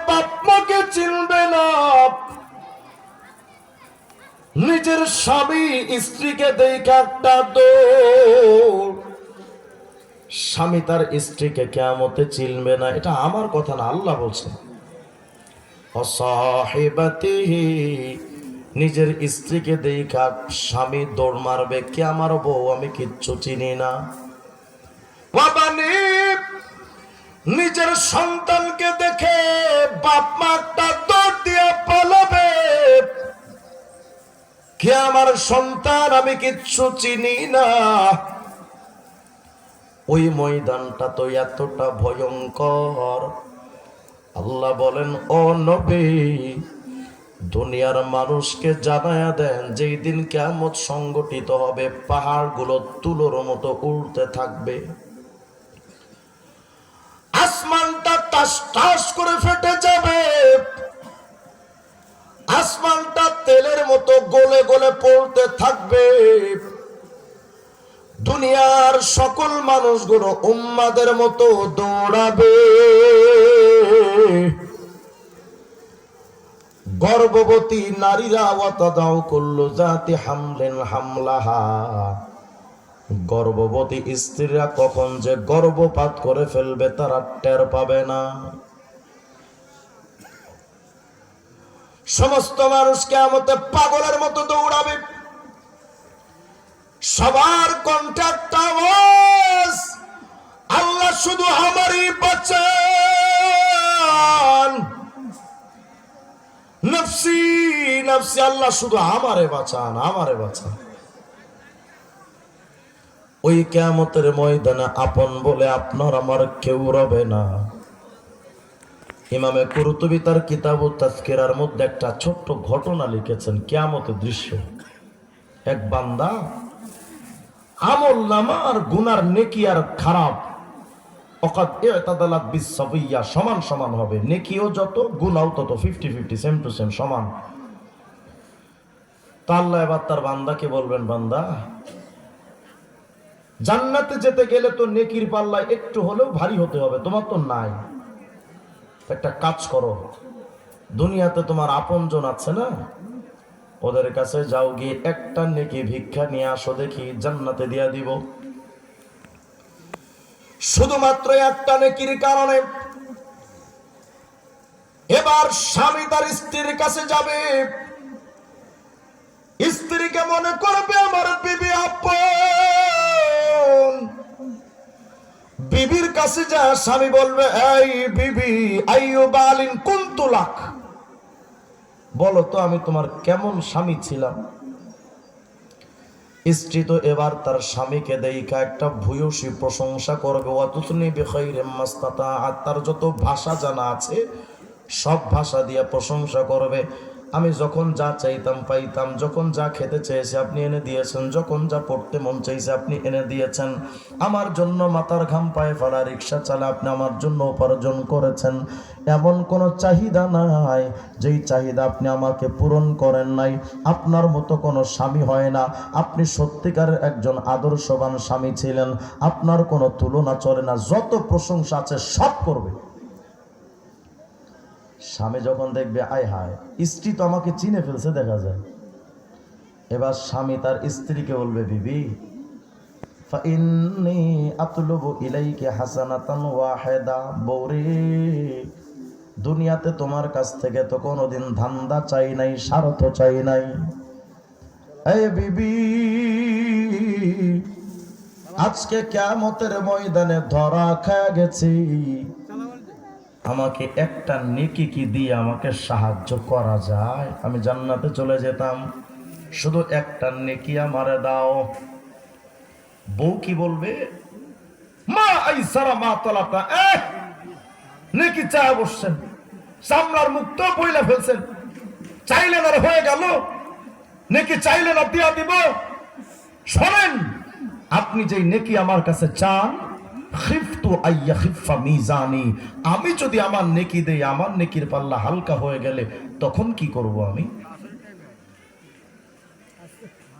বাপ মাকে চিনবে না, নিজের স্বামী স্ত্রীকে দেখে একটা দৌড়। স্বামী তার স্ত্রীকে কিয়ামতে চিনবে না, এটা আমার কথা না, আল্লাহ বলছেন। অসাহিবাতিহি, নিজের স্ত্রীকে দেখা স্বামী দৌড় মারবে, কে আমার বউ, আমি কিচ্ছু চিনি না। বাবানি, নিজের সন্তানকে দেখে বাপ মা একটা দৌড় দিয়ে পালাবে, কে আমার সন্তান, আমি কিচ্ছু চিনি না। ওই ময়দানটা তো এতটা ভয়ঙ্কর। আল্লাহ বলেন, ও নবী, দুনিয়ার মানুষকে জানায়া দেন যেই দিন কিয়ামত সংগঠিত হবে, পাহাড়গুলো তুলোর মতো উড়তে থাকবে, আসমানটা টাস টাস করে ফেটে যাবে, আসমানটা তেলের মতো গলে গলে পড়তে থাকবে। দুনিয়ার সকল মানুষগুলো উম্মাদের মতো দৌড়াবে, গর্ভবতী নারীরা ওয়াতাদাউ কুল্লু জাতি হামলিন হামলাহা, গর্ভবতী স্ত্রীরা কখন যে গর্ভপাত করে ফেলবে তারা টের পাবে না। সমস্ত মানুষ কিয়ামতে পাগলের মতো দৌড়াবে, সবার কন্ট্যাক্ট আওয়াজ, আল্লাহ শুধু আমারই বাঁচান, নফসি নফসি, আল্লাহ শুধু আমারে বাঁচান, আমারে বাঁচান। ওই কিয়ামতের ময়দানে আপন বলে আপনার আমার কেউ রবে না। ইমামে কুরতুবী তার কিতাবুত তাযকিরার মধ্যে একটা ছোট্ট ঘটনা লিখেছেন, কিয়ামতের দৃশ্য। এক বান্দা আমল নামা আর গুনার নেকি আর খারাপ অকাদ ইতাদালাত বিসসাবিয়্যা, সমান সমান হবে, নেকিও যত গুনাও তত, 50-50, সেম টু সেম, সমান। তা আল্লাহ এবার তার বান্দাকে বলবেন, বান্দা, জান্নাতে যেতে গেলে তো নেকির পাল্লায় একটু হলেও ভারী হতে হবে, তোমার তো নাই। একটা কাজ করো, দুনিয়াতে তোমার আপনজন আছে না, ওদের কাছে যাও, গিয়ে একটা নেকি ভিক্ষা নিয়ে আসো, দেখি জান্নাতে দিয়া দিব। শুধুমাত্র একটা নেকির কারণে এবার স্বামী তার স্ত্রীর কাছে যাবে, স্ত্রীকে মনে করবে আমার বিবি আপন। বিবির কাছে যা স্বামী বলবে, এই বিবি, আইয়ুবালিন কুনতুলাক, বলো তো আমি তোমার কেমন স্বামী ছিলাম। স্ত্রী তো এবার তার স্বামীকে দেখা একটা ভূয়সী প্রশংসা করবে, ওয়াতুসনি বিখাইরিম মাস্তাতাআত, তার যত ভাষা জানা আছে সব ভাষা দিয়ে প্রশংসা করবে। আমি যখন যা চাইতাম পাইতাম, যখন যা খেতে চেয়েছি আপনি এনে দিয়েছেন, যখন যা পড়তে মন চাইছে আপনি এনে দিয়েছেন, আমার জন্য মাথার ঘাম পায়ে ফেলা রিক্সা চালা আপনি আমার জন্য উপার্জন করেছেন। এমন কোনো চাহিদা নাই যেই চাহিদা আপনি আমাকে পূরণ করেন নাই। আপনার মতো কোনো স্বামী হয় না, আপনি সত্যিকারের একজন আদর্শবান স্বামী ছিলেন, আপনার কোনো তুলনা চলে না, যত প্রশংসা আছে সব করবে। স্বামী যখন দেখবে, আয় হায়, স্ত্রী তো আমাকে চিনে ফেলছে দেখা যায়, এবার স্বামী তার স্ত্রীকে বলবে, বিবি, ফাইন্নী আতলুবু ইলাইকা হাসানাতান ওয়াহিদা, বৌরে, দুনিয়াতে তোমার কাছ থেকে তো কোনোদিন ধান্দা চাই নাই, স্বার্থ চাই নাই। এই বিবি, আজকে কিয়ামতের ময়দানে ধরা খেয়ে গেছি, আমাকে একটা নেকি কি দিয়ে আমাকে সাহায্য করা যায়, আমি জান্নাতে চলে যেতাম, শুধু একটা নেকি আমারে দাও। বউ কি বলবে, মা আইসারা মা তলাতা, নেকি চায় বসছেন, চামড়ার মুখ তো বইলা ফেলছেন, চাইলেন আর হয়ে গেল, নেকি চাইলেন আর দিয়া দিব। শোনেন, আপনি যেই নেকি আমার কাছে চান, খিফতু আইয়া খিফা মিজানি, আমি যদি আমার নেকি দেই, আমার নেকির পাল্লা হালকা হয়ে গেলে তখন কি করব আমি?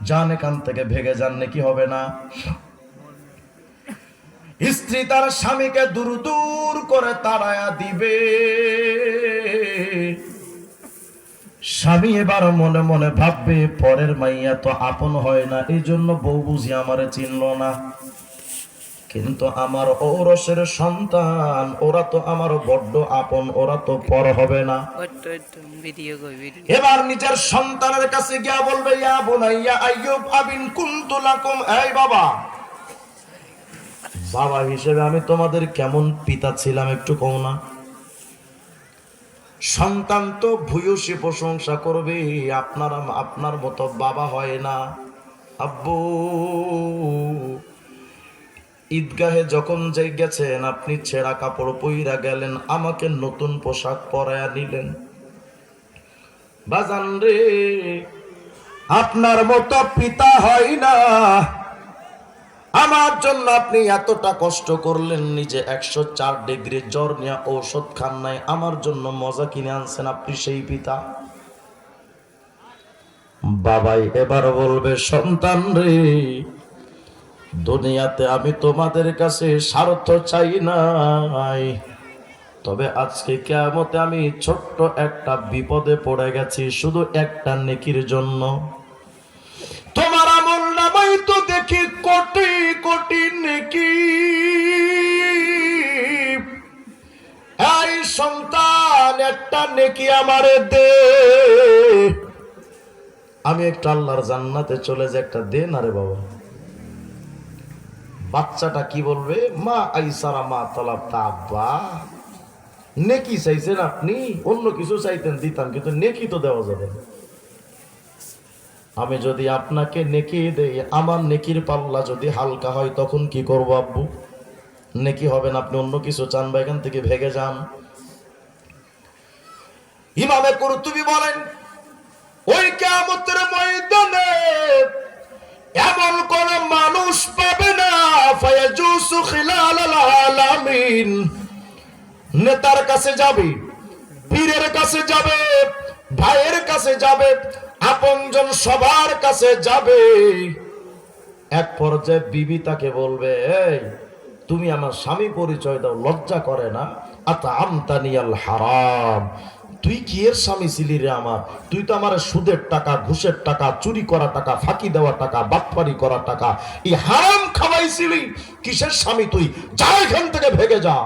যান এখান থেকে, ভেগে যান, নেকি হবে না। স্ত্রী তার স্বামীকে দূর দূর করে তাড়ায়া দিবে। স্বামী এবার মনে মনে ভাববে পরের মাইয়া তো আপন হয় না, এই জন্য বউ বুঝি আমারে চিনল না, কিন্তু আমার ঔরসের সন্তান ওরা তো আমার বড্ড আপন, ওরা তো পর হবে না। এবার নিজের সন্তানের কাছে গিয়া বলবে, ইয়া বুনাইয়া আইয়ুব আবিন কুনতু লাকুম, এই বাবা, বাবা হিসেবে আমি তোমাদের কেমন পিতা ছিলাম একটু কও না। সন্তান তো ভূয়সী প্রশংসা করবে, আপনার মতো বাবা হয় না। আব্বু, ঈদগাহে যখন যাই গেছেন আপনি ছেঁড়া কাপড় পইরা গেলেন, আমাকে নতুন পোশাক পরায়া নিলেন। বাজান রে, আপনার মতো পিতা হয় না। আমার জন্য আপনি এতটা কষ্ট করলেন, নিজে 104 ডিগ্রি জ্বর নিয়ে ঔষধ খান নাই, আমার জন্য মজা কিনে আনছেন, আপনি সেই পিতা। বাবাই এবার বলবে, সন্তান রে, দুনিয়াতে আমি তোমাদের কাছে স্বার্থ চাই নাই, তবে আজকে কিয়ামতে আমি ছোট্ট একটা বিপদে পড়ে গেছি শুধু একটা নেকির জন্য। তোমার আমল নামাই তো দেখি কোটি কোটি নেকি, এই সন্তান একটা নেকি আমারে দে, আমি একটা আল্লাহর জান্নাতে চলে যে একটা দে না রে বাবা। বাচ্চাটা কি বলবে, মা আইসারা মা তলাব তা, আব্বা নেকি চাইছেন আপনি, অন্য কিছু চাইতেন দিতাম, কিন্তু নেকি তো দেওয়া যাবে না। আমি যদি আপনাকে নেকি দেই, আমার নেকির পাল্লা যদি হালকা হয় তখন কি করব আব্বু? নেকি হবে না, আপনি অন্য কিছু চান বা এখান থেকে ভেগে যান। ইমামে কুরতুবী বলেন, ওই কিয়ামতের ময়দানে এমন কোন মানুষ পাবে না, ফায়াজুসু খিলালাল আলামিন, নেতার কাছে যাবে, পীরের কাছে যাবে, ভাইয়ের কাছে যাবে, আপনজন সবার কাছে যাবে। এক পর্যায়ে বিবি তাকে বলবে, এই তুমি আমার স্বামী পরিচয় দাও, লজ্জা করে না? আতা আমতানিয়াল হারাম, তুই কি এর স্বামী ছিলি রে আমার? তুই তো আমার সুদের টাকা, ঘুষের টাকা, চুরি করা টাকা, ফাঁকি দেওয়া টাকা, বাটপারি করা টাকা, এই হারাম খাওয়াইছিলি, কিসের স্বামী তুই? যা এখান থেকে, ভেগে যা।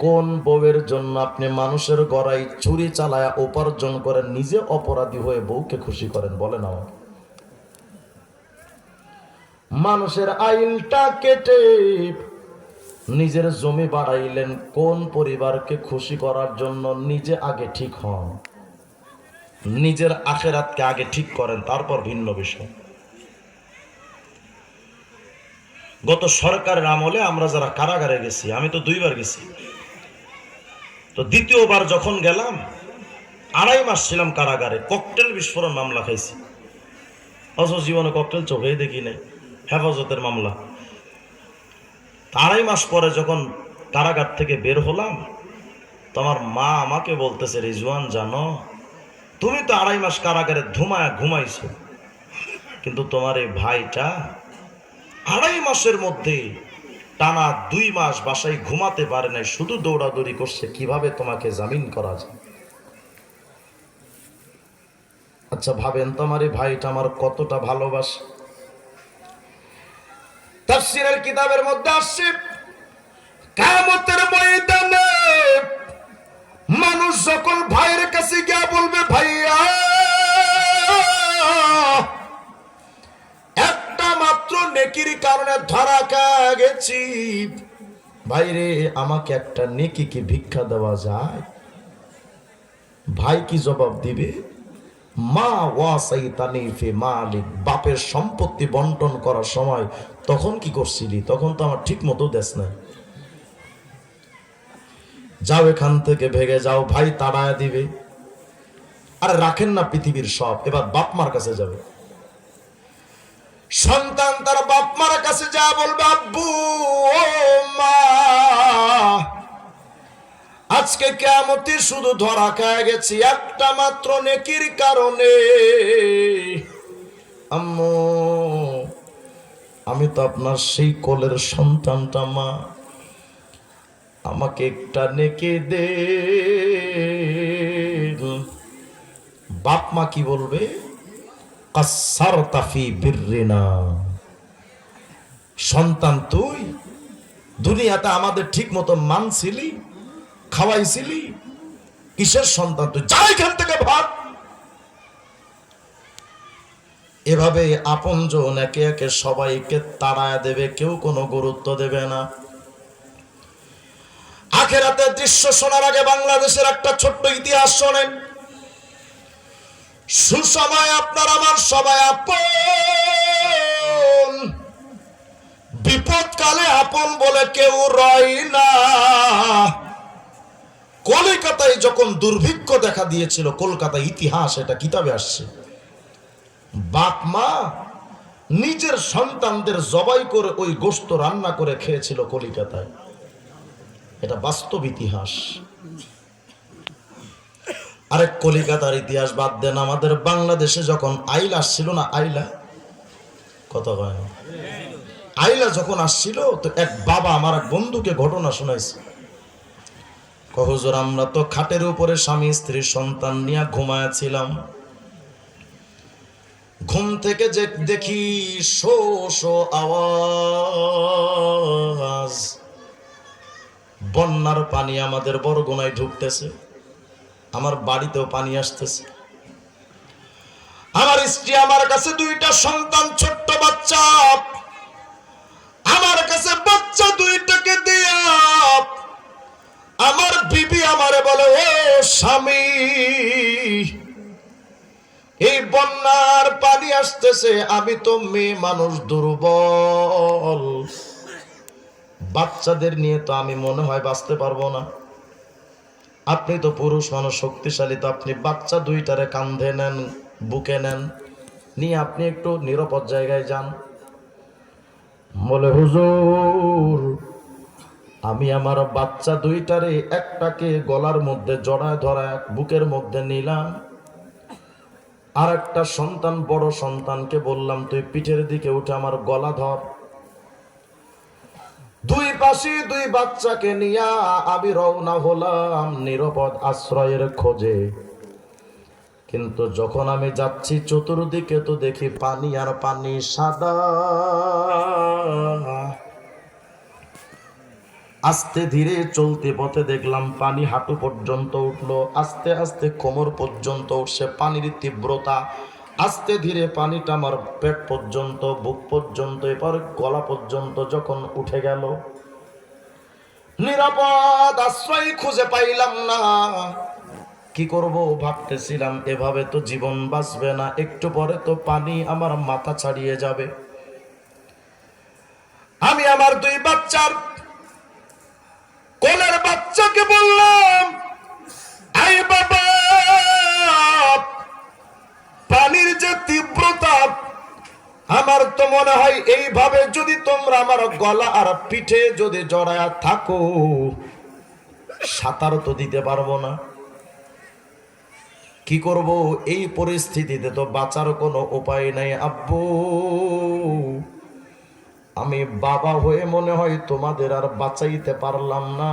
কোন বউয়ের জন্য আপনি মানুষের গড়াই চুরি চালায়া উপার্জন করেন, নিজে অপরাধী হয়ে বউকে খুশি করেন? বলেন আমাকে। মানুষের আইলটা কেটে নিজের জমি বাড়াইলেন, কোন পরিবারকে খুশি করার জন্য? নিজে আগে ঠিক হন, নিজের আখেরাতকে আগে ঠিক করেন, তারপর ভিন্ন বিষয়। গত সরকারের আমলে আমরা যারা কারাগারে গেছি, আমি তো 2 বার গেছি, তো দ্বিতীয়বার যখন গেলাম 2.5 মাস ছিলাম কারাগারে, ককটেল বিস্ফোরণ মামলা খাইছি, অথচ জীবনে ককটেল চোখেই দেখি নাই, হেফাজতের মামলা। 2.5 মাস পরে যখন কারাগার থেকে বের হলাম, তো আমার মা আমাকে বলতেছে, রিজওয়ান জানো, তুমি তো 2.5 মাস কারাগারে ঘুমাইছো, কিন্তু তোমার এই ভাইটা 2.5 মাসের মধ্যে টানা 2 মাস বাসায় ঘুমাতে পারে নাই, শুধু দৌড়াদৌড়ি করছে, কিভাবে তোমাকে জামিন করা যায়? আচ্ছা ভাবেন, তোমার এই ভাইটা আমার কতটা ভালোবাসে। তাফসীরের কিতাবের মধ্যে আসছে, কিয়ামতের ময়দানে মানুষ যখন ভাইয়ের কাছে গিয়ে বলবে, ভাইয়া একটা মাত্র নেকির কারণে ধরা খেয়ে গেছি, ভাইরে আমাকে একটা নেকি কি ভিক্ষা দেওয়া যায়? ভাই কি জবাব দিবে? মা ওয়াসাইতানি ফি মালিক, বাপের সম্পত্তি বন্টন করার সময় তখন কি করছিলি? তখন তো আমার ঠিক মতো দেশ নাই, যাও এখান থেকে, ভেগে যাও। ভাই তাড়ায় দিবে, আর রাখেন না পৃথিবীর সব, এবার বাপ মার কাছে যাবে। সন্তান তার বাপ মার কাছে যা বলবে, আব্বু ও মা, আজকে কিয়ামতে শুধু ধরা খেয়ে গেছি একটা মাত্র নেকির কারণে। আম্মু, আমি তো আপনার সেই কোলের সন্তানটা, মা আমাকে একটা নেকি দে। বাপ মা কি বলবে? কাসসারতা ফি বিররিনা, সন্তান তুই দুনিয়াতে আমাদের ঠিক মতো মানছিলি, খাওয়াইছিলি, কিসের সন্তান তুই, যা এখান থেকে ভাগ। এভাবে আপনজন একে একে সবাইকে তাড়ায় দেবে, কেউ কোনো গুরুত্ব দেবে না। আখেরাতের দৃশ্য শোনার আগে বাংলাদেশের একটা ছোট্ট ইতিহাস শোনেন। সুসময় আপনার আমার সবাই আপন, বিপদকালে আপন বলে কেউ রয় না। কলকাতায় যখন দুর্ভিক্ষ দেখা দিয়েছিল, কলকাতায় ইতিহাস, এটা কিতাবে আসছে, বাপ মা নিজের সন্তানদের জবাই করে ওই গোশত রান্না করে খেয়েছিল কলিকাতায়। এটা বাস্তব ইতিহাস। আরে কলিকাতার ইতিহাস বাদ দেন, আমাদের বাংলাদেশে যখন আইলা আসছিল না, আইলা কথা কয় না, আইলা যখন আসছিল, তো এক বাবা আমার এক বন্ধুকে ঘটনা শোনাইছে। হুজুর, আমরা তো খাটের উপরে স্বামী স্ত্রী সন্তান নিয়ে ঘুমায়াছিলাম, ঘুম থেকে যে দেখি শো শো আওয়াজ, বন্যার পানি আমাদের বরগুনায় ঢুকতেছে, আমার বাড়িতেও পানি আসতেছে। আমার স্ত্রী আমার কাছে দুইটা সন্তান, ছোট্ট বাচ্চা, আমার কাছে বাচ্চা দুইটাকে দিয়া আমার বিবি আমারে বলে, ও স্বামী, এই বন্যার পানি আসতেছে, আমি তো মেয়ে মানুষ, দুর্বল, বাচ্চাদের নিয়ে তো আমি মনে হয় বাঁচতে পারবো না। আপনি তো পুরুষ মানুষ, শক্তিশালী, তো আপনি বাচ্চা দুইটারে কাঁধে নেন, বুকে নেন, নিয়ে আপনি একটু নিরাপদ জায়গায় যান। বলে, হুজুর, আমি আমার বাচ্চা দুইটারে একটাকে গলার মধ্যে জড়ায় ধরায় বুকের মধ্যে নিলাম, আর একটা সন্তান, বড় সন্তানকে বললাম, তুই পিঠের দিকে উঠে আমার গলা ধর। দুই পাশে দুই বাচ্চাকে নিয়ে আমি রওনা হলাম নিরাপদ আশ্রয়ের খোঁজে। কিন্তু যখন আমি যাচ্ছি চতুর্দিকে তো দেখি পানি আর পানি, সাদা। আস্তে ধীরে চলতে পথে দেখলাম পানি হাঁটু পর্যন্ত উঠলো, আস্তে আস্তে কোমর পর্যন্ত উঠছে পানির তীব্রতা, আস্তে ধীরে পানিটা আমার পেট পর্যন্ত, বুক পর্যন্ত, এবার গলা পর্যন্ত যখন উঠে গেল, নিরাপদ আশ্রয় খুঁজে পাইলাম না। কি করব ভাবতেছিলাম, এভাবে তো জীবন বাঁচবে না, একটু পরে তো পানি আমার মাথা ছাড়িয়ে যাবে। আমি আমার দুই বাচ্চার কোলের বাচ্চাকে বললাম, আই বাবা, পানির যে তীব্রতা, আমার তো মনে হয় এইভাবে যদি তোমরা আমার গলা আর পিঠে যদি জড়ায়া থাকো, সাঁতার তো দিতে পারবো না। কি করব এই পরিস্থিতিতে? তো বাঁচার কোনো উপায় নাই আব্বু, আমি বাবা হয়ে মনে হয় তোমাদের আর বাঁচাইতে পারলাম না,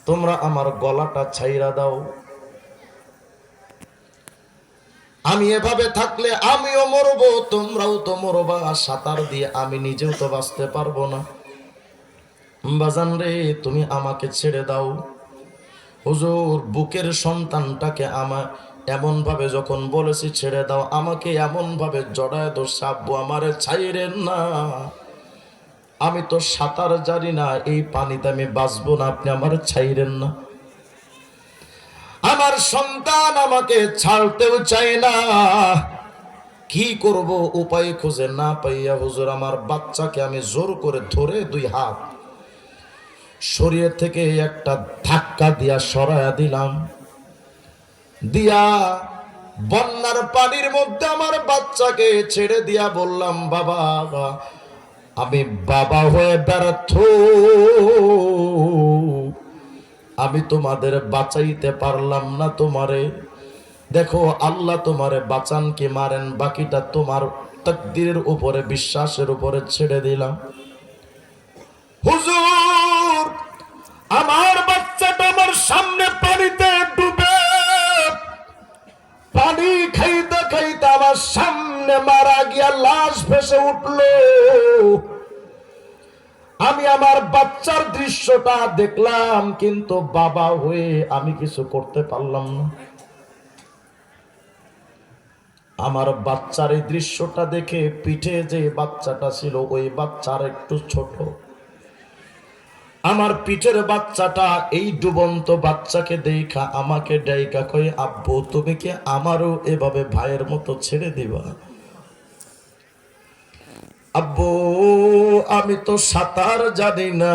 তোমরা আমার গলাটা ছাইরা দাও। আমি এভাবে থাকলে আমিও মরবো, তোমরাও তো মরবা, সাঁতার দিয়ে আমি নিজেও তো বাঁচতে পারবো না। বাজান রে, তুমি আমাকে ছেড়ে দাও। হুজুর, বুকের সন্তানটাকে আমার এমন ভাবে যখন বলেছি ছেড়ে দাও, আমাকে এমন ভাবে জড়ায় ধরছে, আব্বু আমারে ছাইরেন না, আমি তো সাঁতার জানি না, এই পানিতে আমি বাঁচবো না, আপনি আমারে ছাইরেন না। আমার সন্তান আমাকে ছাড়তেও চায় না, কি করব উপায় খুঁজে না পাইয়া হুজুর আমার বাচ্চাকে আমি জোর করে ধরে দুই হাত শরীর থেকে একটা ধাক্কা দিয়া সরায়া দিলাম, দিয়া বন্যার পানির মধ্যে আমার বাচ্চাকে ছেড়ে দিয়া বললাম, বাবা, আমি বাবা হয়ে ব্যর্থ, আমি তোমাদের বাঁচাইতে পারলাম না তোমারে। দেখো আল্লাহ তোমারে বাঁচান কি মারেন, বাকিটা তোমার তাকদীরের উপরে, বিশ্বাসের উপরে ছেড়ে দিলাম। হুজুর, আমার বাচ্চাটা আমার সামনে পানিতে ডুবে সামনে মারা গিয়া লাশ ভেসে উঠল। আমি আমার বাচ্চার দৃশ্যটা দেখলাম, কিন্তু বাবা হয়ে আমি কিছু করতে পারলাম না। আমার বাচ্চার এই দৃশ্যটা দেখে পিঠে যে বাচ্চাটা ছিল ওই বাচ্চার একটু ছোট, আমার পিঠের বাচ্চাটা এই ডুবন্ত বাচ্চাকে দেখা আমাকে ডাইকা কই, আব্বু তুমি কি আমারও এভাবে ভাইয়ের মতো ছেড়ে দিবা? আব্বু আমি তো সাঁতার জানি না,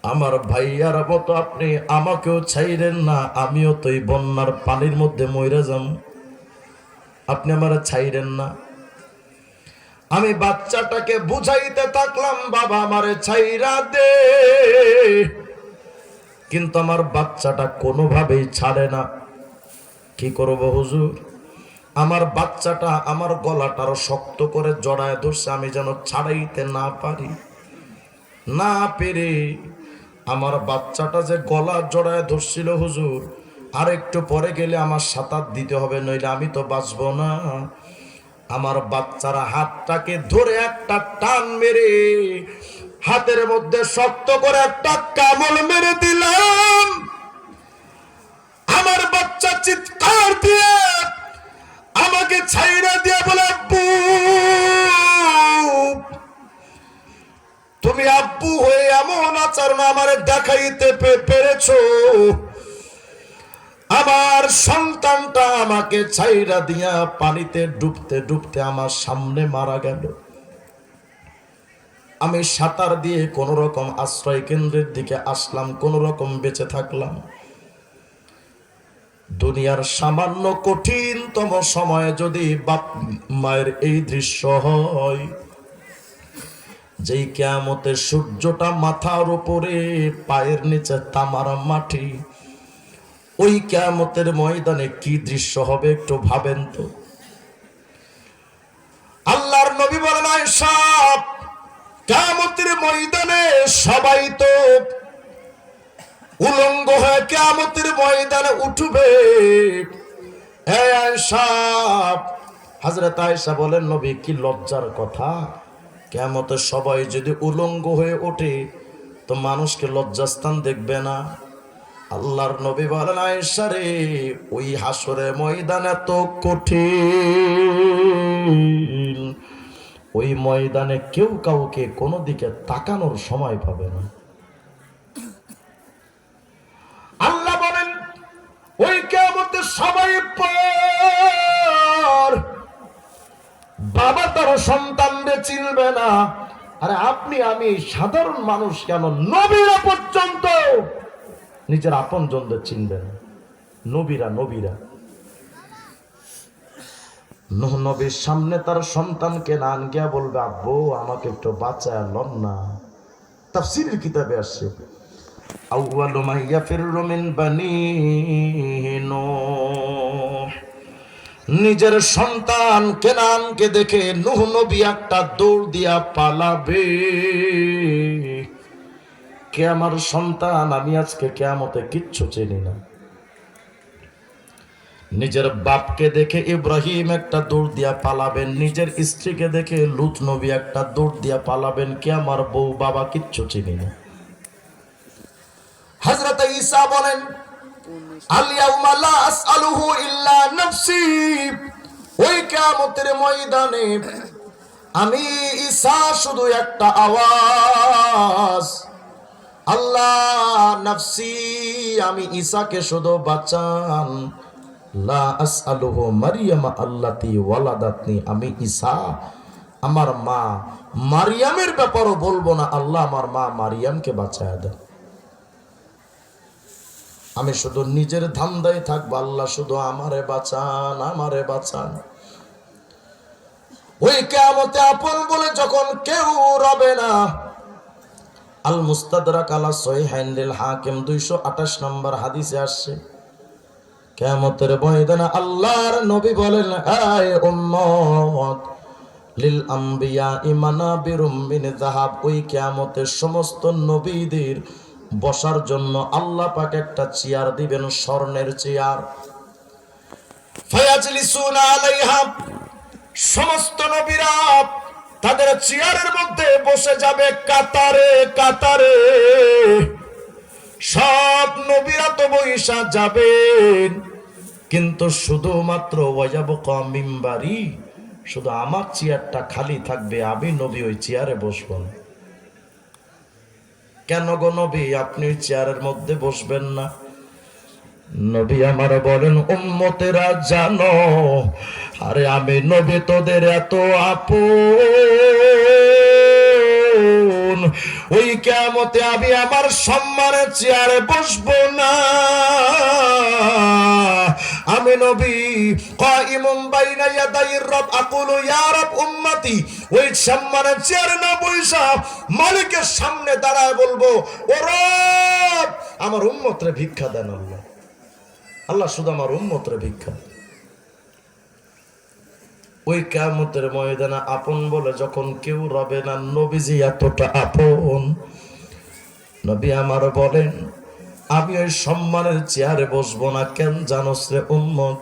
আমার ভাইয়ার মতো আপনি আমাকেও ছাইরেন না, আমিও তো এই বন্যার পানির মধ্যে মইরা যাম, আপনি আমার ছাইরেন না। আমি বাচ্চাটাকে বুঝাইতে থাকলাম, বাবা আমারে ছাইরা দে, কিন্তু আমার বাচ্চাটা কোনোভাবেই ছাড়ে না। কি করব হুজুর? আমার বাচ্চাটা আমার গলাটা শক্ত করে জড়ায় ধরছে, আমি যেন ছাড়াইতে না পারি। না পেরে আমার বাচ্চাটা যে গলা জড়ায় ধরছিল হুজুর, আর একটু পরে গেলে আমার সাঁতার দিতে হবে, নইলে আমি তো বাঁচবো না। আমার বাচ্চারা হাতটাকে ধরে একটা টান মেরে হাতের মধ্যে শক্ত করে একটা কামড় মেরে দিলাম। আমার বাচ্চা চিৎকার দিয়ে আমাকে ছাইরা দিয়ে বলে, আব্বু তুমি আব্বু হয়ে এমন আচরণ আমারে দেখাইতে পেরেছো, আমার সন্তানটা আমাকে ছাইরা দিয়া পানিতে ডুবতে ডুবতে আমার সামনে মারা গেল। আমি সাঁতার দিয়ে কোন রকম আশ্রয় কেন্দ্রের দিকে আসলাম, কোন রকম বেঁচে থাকলাম। দুনিয়ার সামান্য কঠিনতম সময়ে যদি বাপ মায়ের এই দৃশ্য হয়, যেই কিয়ামতের সূর্যটা মাথার উপরে, পায়ের নিচে তামার মাটি, ওই কিয়ামতের ময়দানে কি দৃশ্য হবে একটু ভাবেন তো। আল্লাহর নবী বলেন, আয়েশা কিয়ামতের ময়দানে সবাই তো উলঙ্গ হয়ে কিয়ামতের ময়দানে উঠবে। হে আয়েশা, হযরত আয়েশা বলেন, নবী কি লজ্জার কথা, কিয়ামতে সবাই যদি উলঙ্গ হয়ে ওঠে তো মানুষকে লজ্জাস্থান দেখবে না। আল্লাহর নবী বলেন, আয়েশা রে, ওই হাসরে ময়দান এত কঠিন, ওই ময়দানে কেউ কাউকে কোনো দিকে তাকানোর সময় পাবে না। আল্লাহ বলেন, ওই কিয়ামতে সবাই পর, বাবা তার সন্তানদের চিনবে না। আরে আপনি আমি সাধারণ মানুষ কেন, নবীরা পর্যন্ত নিজের আপন জনদের চিনবে না। নবীরা নূহ নবীর সামনে তার সন্তানকে না গিয়া বলবে, আব্বু আমাকে একটু বাঁচায় লন না। তাফসীরের কিতাবে আসছে, আউয়ালু মা ইয়াফিরু মিন বানি নূহ, নিজের সন্তান কেনানকে দেখে নূহ নবী একটা দৌড় দিয়া পালাবে। কে আমার সন্তান, আমি আজকে কিয়ামতে কিচ্ছু চিনি না। নিজের বাপকে দেখে ইব্রাহিম একটা দৌড় দিয়া পালাবেন, নিজের স্ত্রীকে দেখে লূত নবী একটা দৌড় দিয়া পালাবেন। কে আমার বউ বাবা কিচ্ছু চিনি না। হযরত ঈসা বলেন, আল ইয়াউমা লা আসআলুহু ইল্লা নাফসি, ওই কিয়ামতের ময়দানে আমি ঈসা শুধু একটা আওয়াজ, আল্লাহ নাফসি, আমি ঈসাকে শুধু বাঁচান। লা আসআলুহু মারইয়ামা আল্লাতী ওয়ালাদাতনি, আমি ঈসা আমার মা মারিয়ামের ব্যাপারও বলবো না, আল্লাহ আমার মা মারিয়ামকে বাঁচায় দেন। আমি শুধু নিজের ধান্দায় থাকবো, আল্লাহ শুধু আমারে বাঁচান, আমারে বাঁচান। ওই কিয়ামতে আপন বলে যখন কেউ রবে না। আল মুস্তাদরাক আলা সহিহাইন লিল হাকিম 228 নম্বর হাদিসে আসছে, কিয়ামতের ময়দানে আল্লাহর নবী বলেন, আয় উম্মত, লিল আম্বিয়া মানাবিরুম মিন যাহাব, ওই কিয়ামতের সমস্ত নবীদের বসার জন্য আল্লাহ পাক একটা চেয়ার দিবেন, স্বর্ণের চেয়ার। ফায়াজলিসুনা আলাইহা, সমস্ত নবীরা তাদের চেয়ারের মধ্যে বসে যাবে কাতারে কাতারে। সব নবীরা তো বৈশা যাবেন, কিন্তু শুধুমাত্র ওয়ায়াবকা মিম্বারি, শুধু আমার চেয়ারটা খালি থাকবে, আমি নবী ওই চেয়ারে বসবো না। কেন গো নবী আপনি চেয়ারের মধ্যে বসবেন না? নবী আমার বলেন, উম্মতেরা জানো, আরে আমি নবী তোদের এত আপন, ওই কিয়ামতে আমি আমার সম্মানের চেয়ারে বসবো না। আমি নবী কাইমুম বাইনা ইয়াদাইর রব আকুলু ইয়া রব উম্মতি, ওই সম্মানের চেয়ারে না বইসা মালিকের সামনে দাঁড়ায় বলবো, ও রব আমার উম্মতরে ভিক্ষা দেন। আল্লাহ আল্লাহ শুধু আমার উম্মতরে ভিক্ষা। ওই কিয়ামতের ময়দানে আপন বলে যখন কেউ রবে না, নবীজি এতটা আপন। নবী আমার বলেন, আমি ওই সম্মানের চেয়ারে বসবো না। কেন জানোস রে উম্মত?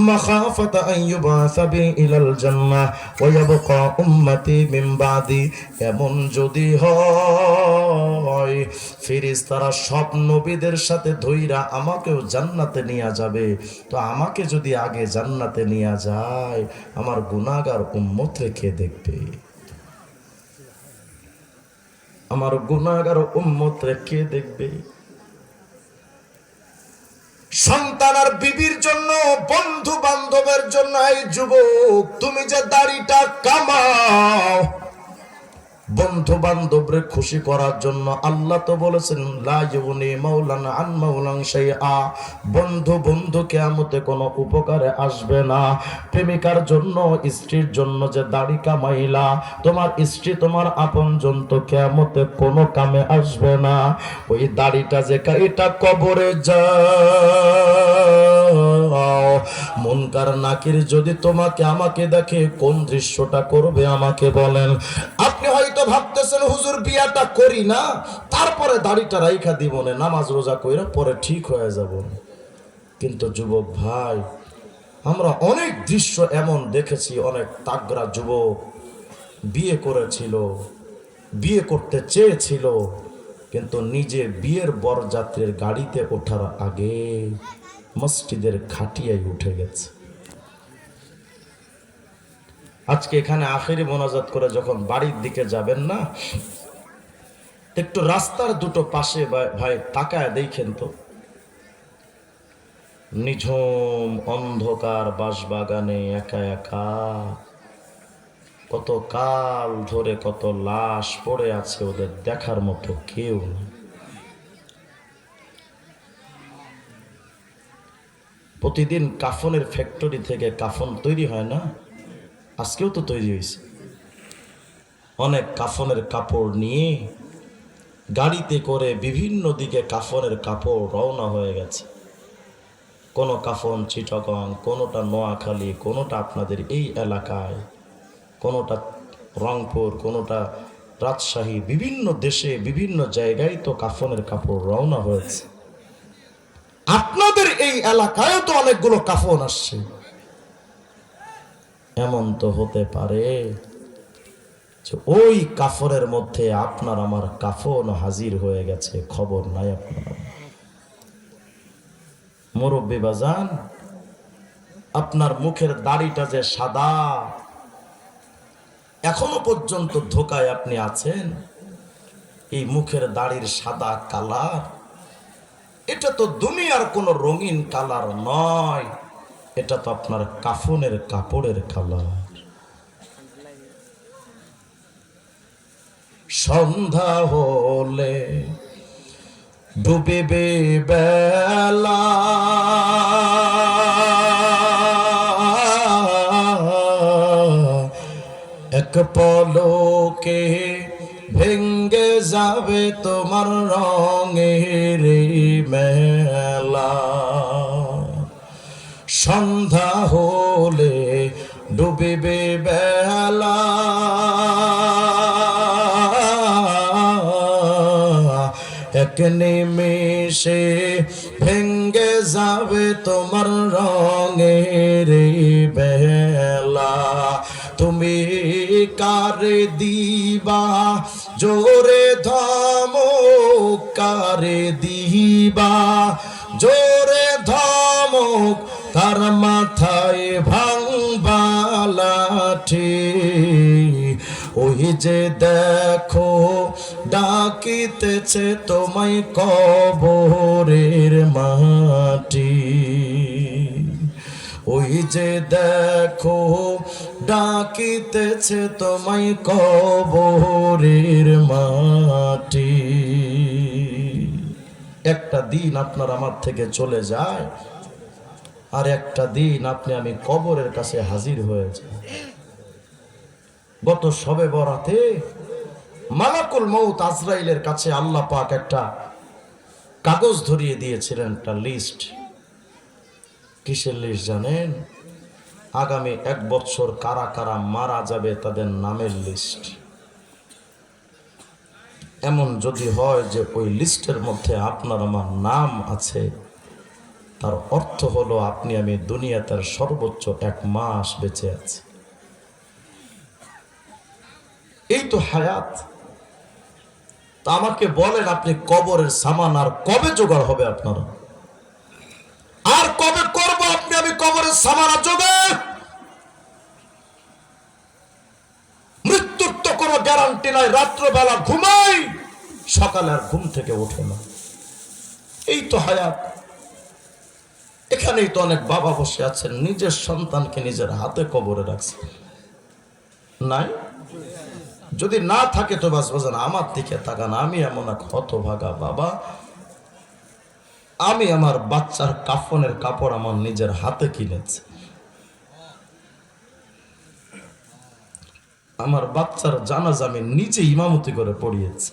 মাখাফাতা আন ইউবাসা বি ইলাল জান্নাহ ওয়া ইয়াবকা উম্মতি মিন বাদি। এমন যদি হয় ফেরেশতারা সব নবীদের সাথে ধইরা আমাকেও জান্নাতে নিয়ে যাবে, তো আমাকে যদি আগে জান্নাতে নিয়ে যায়, আমার গুনাহগার উম্মত রেখে দেখবে, আমার গুনাহগার উম্মত রেখে দেখবে। সন্তান আর বিবির জন্য, বন্ধু বান্ধবের জন্য, এই যুবক তুমি যে দাড়িটা কামাও বন্ধু বান্ধবরে খুশি করার জন্য, আল্লাহ তো বলেছেন লা ইউনি মাওলান আন মাওলান শাইআ, বন্ধু বন্ধু কিয়ামতে কোনো উপকারে আসবে না। প্রেমিকার জন্য, স্ত্রীর জন্য যে দাড়ি কামাইলা, তোমার স্ত্রী তোমার আপনজন তো কিয়ামতে কোনো কামে আসবে না। ওই দাড়িটা যে এটা কবরে যাও, মুনকার নাকির যদি তোমাকে আমাকে দেখে কোন দৃশ্যটা করবে আমাকে বলেন। আপনি হয়তো ভাবতেছেন হুজুর বিয়াটা করি না, তারপরে দাড়িটা রাইখা দিব না, নামাজ রোজা কইরা পরে ঠিক হয়ে যাব। কিন্তু যুবক ভাই, আমরা অনেক দৃশ্য এমন দেখেছি, অনেক তাগড়া যুবক বিয়ে করেছিল, বিয়ে করতে চেয়েছিল, কিন্তু নিজে বিয়ের বরযাত্রীর গাড়িতে ওঠার আগে মসজিদের খাটিয়ায় উঠে গেছে। আজকে এখানে আখেরি মোনাজাত করে যখন বাড়ির দিকে যাবেন না, একটু রাস্তার দুটো পাশে ভাই তাকায় দেখেন তো, নিঝুম অন্ধকার বাঁশবাগানে একা একা কত কাল ধরে কত লাশ পড়ে আছে, ওদের দেখার মতো কেউ নেই। প্রতিদিন কাফনের ফ্যাক্টরি থেকে কাফন তৈরি হয় না? আজকেও তো তৈরি হয়েছে। অনেক কাফনের কাপড় নিয়ে গাড়িতে করে বিভিন্ন দিকে কাফনের কাপড় রওনা হয়ে গেছে। কোনো কাফন চিটাগং, কোনোটা নোয়াখালী, কোনোটা আপনাদের এই এলাকায়, কোনোটা রংপুর, কোনোটা রাজশাহী, বিভিন্ন দেশে বিভিন্ন জায়গায় তো কাফনের কাপড় রওনা হয়েছে। আপনাদের এই এলাকায় তো অনেকগুলো কাফন আসছে। এমন তো হতে পারে যে ওই কাফনের মধ্যে আপনার আমার কাফন হাজির হয়ে গেছে, খবর নাই আপনার। মুরব্বী বাজান, আপনার মুখের দাড়িটা যে সাদা, এখনো পর্যন্ত ধোকায় আপনি আছেন। এই মুখের দাড়ির সাদা কালার, এটা তো দুনিয়ার কোনো রঙিন কালার নয়, এটা তো আপনার কাফনের কাপড়ের কালার। সন্ধ্যা হলে ডুবিবে বেলা, এক পলকে ভেঙ্গে যাবে তোমার রঙের মেলা। সন্ধ্যা হলে ডুবিবে বেলা, এক নিমেষে ভেঙ্গে যাবে তোমার রঙের বেলা। তুমি কারে দিবা জোরে ধমক, কারে দিবা জোরে ধমক, তার মাথায় ভাঙবা লাঠি। ওই যে দেখো ডাকিতেছে তোমায় কবরের মাটি। ওই যে দেখো ডাকিতেছে তোমায় কবরের মাটি। একটা দিন আপনার আমার থেকে চলে যায়, আর একটা দিন আপনি আমি কবরের কাছে হাজির হয়ে যাই। গত শবে বরাতে মালাকুল মউত আজরাইলের কাছে আল্লাহ পাক একটা কাগজ ধরিয়ে দিয়েছিলেন, একটা লিস্ট। কিসের লিস্ট জানেন? আগামী 1 বছর কারা কারা মারা যাবে তাদের নামের লিস্ট। এমন যদি হয় যে ওই লিস্টের মধ্যে আপনার আমার নাম আছে, তার অর্থ হলো আপনি আমি দুনিয়াতে সর্বোচ্চ 1 মাস বেঁচে আছি। এই তো হায়াত। তা আমাকে বলেন, আপনি কবরের সামান আর কবে জোগাড় হবে আপনারা? আর কবে করব আপনি আমি কবরের সামান জোগাড়? মৃত্যুর তো কোনো গ্যারান্টি নাই। রাত্রবেলা ঘুমাই, সকালে আর ঘুম থেকে ওঠে না। এই তো হায়াত। এখানেই তো অনেক বাবা বসে আছেন, নিজের সন্তানকে নিজের হাতে কবরে রাখছেন। নাই? যদি না থাকে তো বাস বাজান আমার দিকে তাকান। আমি এমন এক হতভাগা বাবা, আমি আমার বাচ্চার কাফনের কাপড় আমার নিজের হাতে কিনেছি। আমার বাচ্চার জানাজা আমি নিজে ইমামতি করে পড়িয়েছি।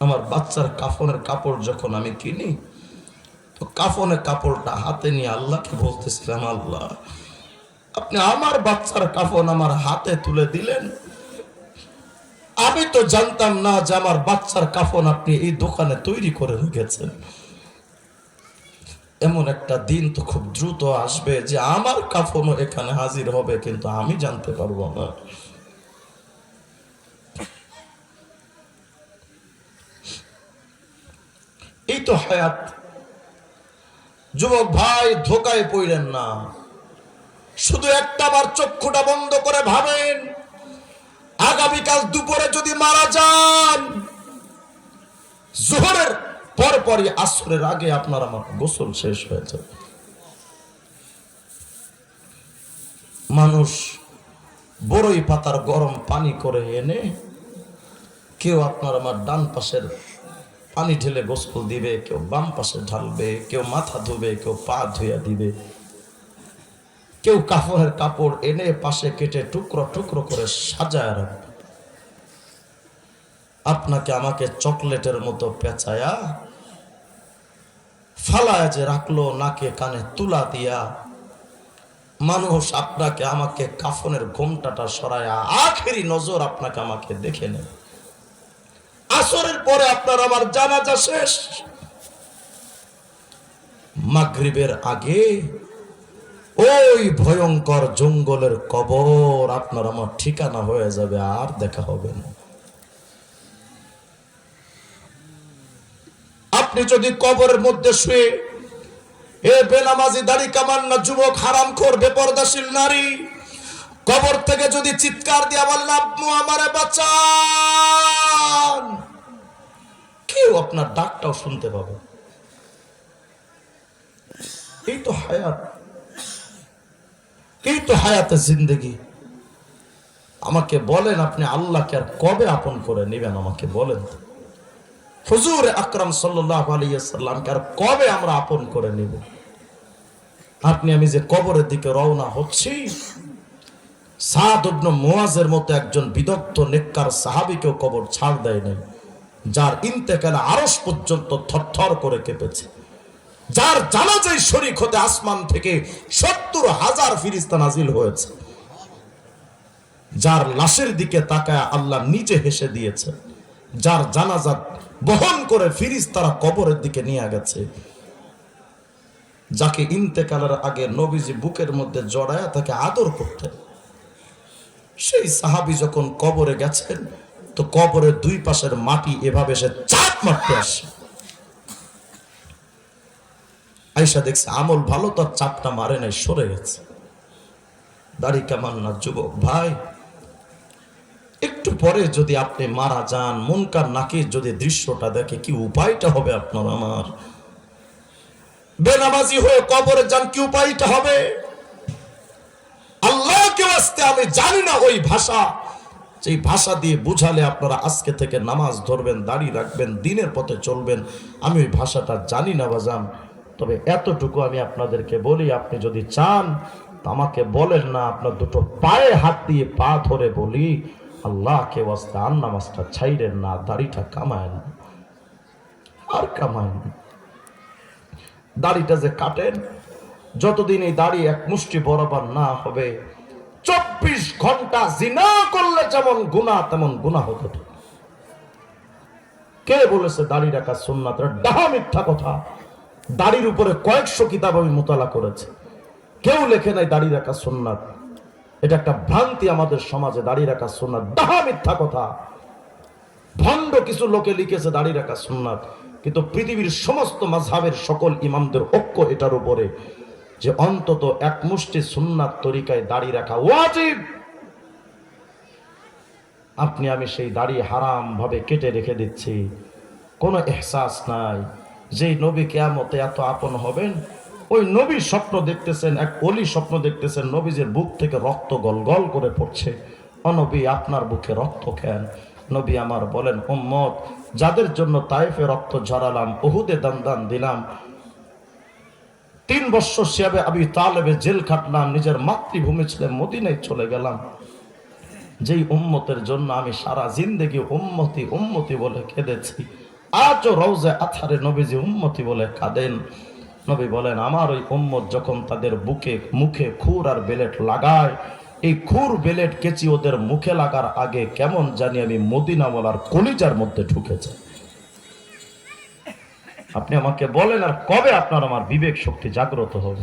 আমার বাচ্চার কাফনের কাপড় যখন আমি কিনি, তো কাফনের কাপড়টা হাতে নিয়ে আল্লাহকে বলতেছিলাম, আল্লাহ আপনি আমার বাচ্চার কাফন আমার হাতে তুলে দিলেন। আমি তো জানতাম না যে আমার বাচ্চার কাফন আপনি এই দোকানে তৈরি করে রেখেছেন। এমন একটা দিন তো খুব দ্রুত আসবে যে আমার কাফনও এখানে হাজির হবে, কিন্তু আমি জানতে পারবো না। এই তো হায়াত। যুবক ভাই, ধোকায় পড়লেন না। শুধু একটা বার চক্ষুটা বন্ধ করে ভাবেন, আগামীকাল দুপুরে যদি মারা যান, জোহরের পরপরই আসরের আগে আপনার আমার গোসল শেষ হয়ে যাবে। মানুষ বড়ই পাতার গরম পানি করে এনে কেউ আপনার আমার ডান পাশের পানি ঢেলে গোসল দিবে, কেউ বাম পাশে ঢালবে, কেউ মাথা ধুবে, কেউ পা ধুইয়া দিবে, কেউ কাফনের কাপড় এনে পাশে কেটে টুকরো টুকরো করে সাজায় রাখবে। আপনাকে আমাকে চকলেটের মতো পেঁচায়া ফালায় যে রাখলো নাকে কানে তুলা দিয়া, মানুষ আপনাকে আমাকে কাফনের ঘোমটাটা সরায়া আখেরি নজর আপনাকে আমাকে দেখে নেয়। আসরের পরে আপনার আমার জানাজা শেষ। মাগরিবের আগে ওই ভয়ঙ্কর জঙ্গলের কবর আপনার আমার ঠিকানা হয়ে যাবে, আর দেখা হবে না। আপনি যদি কবরের মধ্যে শুয়ে এ বেনামাজি দাড়ি কামান্না যুবক হারামখোর বেপরদাশীল নারী কবর থেকে যদি চিৎকার দিয়া বলেন আব্বু আমারে বাঁচান, কেউ আপনার ডাকটাও শুনতে পাবে। এই তো হায়াত, এই তো হায়াতে জিন্দেগি। আমাকে বলেন, আপনি আল্লাহকে আর কবে আপন করে নেবেন? আমাকে বলেন। হুজুর আকরাম সাল্লাল্লাহু আলাইহি ওয়াসাল্লামকে আর কবে আমরা আপন করে নেব? আপনি আমি যে কবরের দিকে রওনা হচ্ছি, সাদ ইবনে মুআজের মতো একজন বিদগ্ধ নেককার সাহাবীকেও কবর ছাড় দেয় নাই, যার ইন্তেকালে আরশ পর্যন্ত থরথর করে কেঁপেছে, যার জানাজায় শরীক হতে আসমান থেকে ৭০,০০০ ফেরেশতা নাজিল হয়েছে, যার লাশের দিকে তাকায় আল্লাহ নিজে হেসে দিয়েছে, যার জানাজা বহন করে ফিরিস্তারা কবরের দিকে নিয়ে গেছে, যাকে ইন্তেকালের আগে নবীজি বুকের মধ্যে জড়ায়া তাকে আদর করতেন, সেই সাহাবী যখন কবরে গেছেন তো কবরের দুই পাশের মাটি এভাবে সে চাপ মারতে আসে। আয়েশা দেখছে আমল ভালো, তার চাপটা মারে নাই, সরে গেছে। দাড়ি কামান না যুবক ভাই, একটু পরে যদি আপনি মারা যান, মুনকার নাকির যদি দৃশ্যটা দেখে, কি উপায়টা হবে আপনার আমার? বেনামাজি হয়ে কবরে যান, কি উপায়টা হবে? আল্লাহকে ওয়াস্তে আমি জানি না ওই ভাষা, যেই ভাষা দিয়ে বুঝালে আপনারা আজকে থেকে নামাজ ধরবেন, দাড়ি রাখবেন, দিনের পথে চলবেন, আমি ওই ভাষাটা জানি না বাজান। তবে এতটুকু আমি আপনাদেরকে বলি, আপনি যদি চান আমাকে বলেন না, আপনার দুটো পায়ে হাত দিয়ে পা ধরে বলি, আল্লাহকে ওয়াস্তে আর নামাজটা ছাইরেন না, দাড়িটা কামায়েন আর কামায়েন। দাড়িটা যে কাটেন, যতদিন এই দাড়ি এক মুষ্টি বরাবর না হবে, 24 ঘন্টা জিনা করলে যেমন গুনাহ তেমন গুনাহ হতে থাকে। কে বলেছে দাড়ি রাখা সুন্নাত? ডাহা মিথ্যা কথা। দাড়ির উপরে কয়েকশো কিতাব আমি মোতালা করেছি, কেউ লেখে নাই দাড়ি রাখা সুন্নাত। এটা একটা ভ্রান্তি আমাদের সমাজে, দাড়ি রাখা সুন্নাত, ডাহা মিথ্যা কথা। ভণ্ড কিছু লোকে লিখেছে দাড়ি রাখা সুন্নাত, কিন্তু পৃথিবীর সমস্ত মাযহাবের সকল ইমামদের ঐক্য এটার উপরে যে অন্তত এক মুষ্টি সুন্নাত তরিকায় দাড়ি রাখা ওয়াজিব। আপনি আমি সেই দাড়ি হারাম ভাবে কেটে রেখে দিচ্ছি, কোনো এহসাস নাই। যেই নবী কিয়ামতে এত আপন হবেন, ওই নবী স্বপ্ন দেখতেছেন, এক ওলি স্বপ্ন দেখতেছেন, নবীজের বুক থেকে রক্ত গলগল করে পড়ছে। নবী আপনার বুকে রক্ত কেন? নবী আমার বলেন, উম্মত যাদের জন্য তায়েফে রক্ত ঝরালাম, উহুদে দান দিলাম, 3 বছর শিয়াবে আবি তালেবে জেল খাটলাম, নিজের মাতৃভূমি ছেড়ে মদিনায় চলে গেলাম, যেই উম্মতের জন্য আমি সারা জিন্দেগি উম্মতি উম্মতি বলে কেঁদেছি, আজও রওজে আথারে নবীজি উম্মতি বলে কাঁদেন। নবী বলেন, আমার ওই উম্মত যখন তাদের বুকে মুখে খুর আর বেলেট লাগায়, এই খুর বেলেট কেচি ওদের মুখে লাগার আগে কেমন জানি আমি মদিনাওয়ালার কলিজার মধ্যে ঢুকেছে। আপনি আমাকে বলেন, আর কবে আপনার আমার বিবেক শক্তি জাগ্রত হবে?